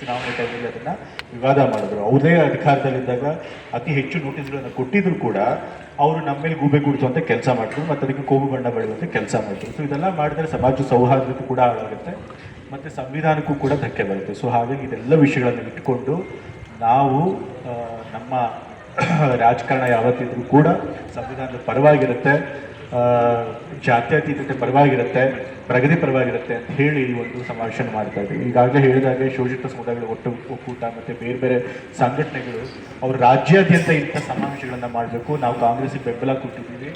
ಚುನಾವಣೆ ಟೈಮಲ್ಲಿ ಅದನ್ನು ವಿವಾದ ಮಾಡಿದ್ರು. ಅವ್ರದೇ ಅಧಿಕಾರದಲ್ಲಿದ್ದಾಗ ಅತಿ ಹೆಚ್ಚು ನೋಟಿಸ್ಗಳನ್ನು ಕೊಟ್ಟಿದ್ರು ಕೂಡ ಅವರು ನಮ್ಮ ಮೇಲೆ ಗೂಬೆ ಕೂಡಿಸುವಂಥ ಕೆಲಸ ಮಾಡಿದ್ರು ಮತ್ತು ಅದಕ್ಕೆ ಕೋಮು ಬಣ್ಣ ಬಳಿಯುವಂಥ ಕೆಲಸ ಮಾಡಿದ್ರು. ಸೊ ಇದೆಲ್ಲ ಮಾಡಿದ್ರೆ ಸಮಾಜ ಸೌಹಾರ್ದತೆ ಕೂಡ ಹಾಳಾಗುತ್ತೆ ಮತ್ತು ಸಂವಿಧಾನಕ್ಕೂ ಕೂಡ ಧಕ್ಕೆ ಬರುತ್ತೆ. ಸೊ ಹಾಗಾಗಿ ಇದೆಲ್ಲ ವಿಷಯಗಳನ್ನು ಇಟ್ಕೊಂಡು ನಾವು ನಮ್ಮ ರಾಜಕಾರಣ ಯಾವತ್ತಿದ್ರೂ ಕೂಡ ಸಂವಿಧಾನದ ಪರವಾಗಿರುತ್ತೆ, ಜಾತ್ಯತೀತತೆ ಪರವಾಗಿರುತ್ತೆ, ಪ್ರಗತಿ ಪರವಾಗಿರುತ್ತೆ ಅಂತ ಹೇಳಿ ಈ ಒಂದು ಸಮಾವೇಶ ಮಾಡ್ತಾ ಇದ್ದೀವಿ. ಈಗಾಗಲೇ ಹೇಳಿದಾಗೆ ಶೋಷಿತ ಸಮುದಾಯಗಳ ಒಕ್ಕೂಟ ಮತ್ತು ಬೇರೆ ಬೇರೆ ಸಂಘಟನೆಗಳು ಅವರು ರಾಜ್ಯಾದ್ಯಂತ ಇಂಥ ಸಮಾವೇಶಗಳನ್ನು ಮಾಡಬೇಕು. ನಾವು ಕಾಂಗ್ರೆಸ್ಸಿಗೆ ಬೆಂಬಲ ಕೊಟ್ಟಿದ್ದೀವಿ.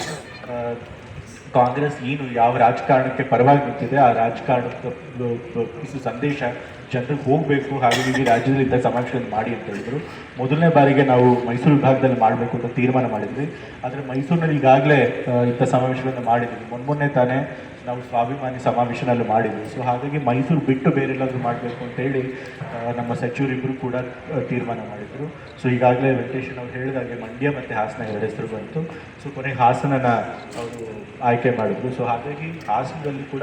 ಕಾಂಗ್ರೆಸ್ ಏನು ಯಾವ ರಾಜಕಾರಣಕ್ಕೆ ಪರವಾಗಿ ನಿಂತಿದೆ ಆ ರಾಜಕಾರಣದ ಸಂದೇಶ ಜನರಿಗೆ ಹೋಗಬೇಕು, ಹಾಗಾಗಿ ಈ ರಾಜ್ಯದಲ್ಲಿ ಇಂಥ ಸಮಾವೇಶಗಳನ್ನು ಮಾಡಿ ಅಂತ ಹೇಳಿದರು. ಮೊದಲನೇ ಬಾರಿಗೆ ನಾವು ಮೈಸೂರು ವಿಭಾಗದಲ್ಲಿ ಮಾಡಬೇಕು ಅಂತ ತೀರ್ಮಾನ ಮಾಡಿದ್ವಿ. ಆದರೆ ಮೈಸೂರಿನಲ್ಲಿ ಈಗಾಗಲೇ ಇಂಥ ಸಮಾವೇಶಗಳನ್ನು ಮಾಡಿದ್ವಿ. ಮೊನ್ನೆ ತಾನೇ ನಾವು ಸ್ವಾಭಿಮಾನಿ ಸಮಾವೇಶನಲ್ಲೂ ಮಾಡಿದ್ವಿ. ಸೊ ಹಾಗಾಗಿ ಮೈಸೂರು ಬಿಟ್ಟು ಬೇರೆಲ್ಲಾದರೂ ಮಾಡಬೇಕು ಅಂತೇಳಿ ನಮ್ಮ ಸಚಿವರಿಬ್ಬರು ಕೂಡ ತೀರ್ಮಾನ ಮಾಡಿದರು. ಸೊ ಈಗಾಗಲೇ ವೆಂಕಟೇಶನ್ ಅವರು ಹೇಳಿದಾಗೆ ಮಂಡ್ಯ ಮತ್ತು ಹಾಸನ ಎರಡು ಹೆಸರು ಬಂತು. ಸೊ ಕೊನೆಗೆ ಹಾಸನನ ಅವರು ಆಯ್ಕೆ ಮಾಡಿದರು. ಸೊ ಹಾಗಾಗಿ ಹಾಸನದಲ್ಲಿ ಕೂಡ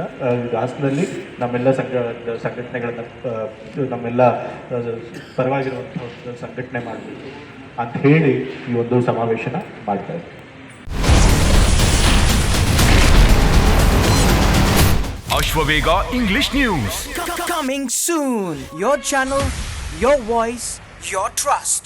ಹಾಸನದಲ್ಲಿ ನಮ್ಮೆಲ್ಲ ಸಂಘಟನೆಗಳನ್ನು ನಮ್ಮೆಲ್ಲ ಪರವಾಗಿರುವಂಥ ಸಂಘಟನೆ ಮಾಡಬೇಕು ಅಂತ ಹೇಳಿ ಈ ಒಂದು ಸಮಾವೇಶನ ಮಾಡ್ತಾ ಇದ್ದೀವಿ. Ashwavega English News. Coming soon. Your channel, your voice, your trust.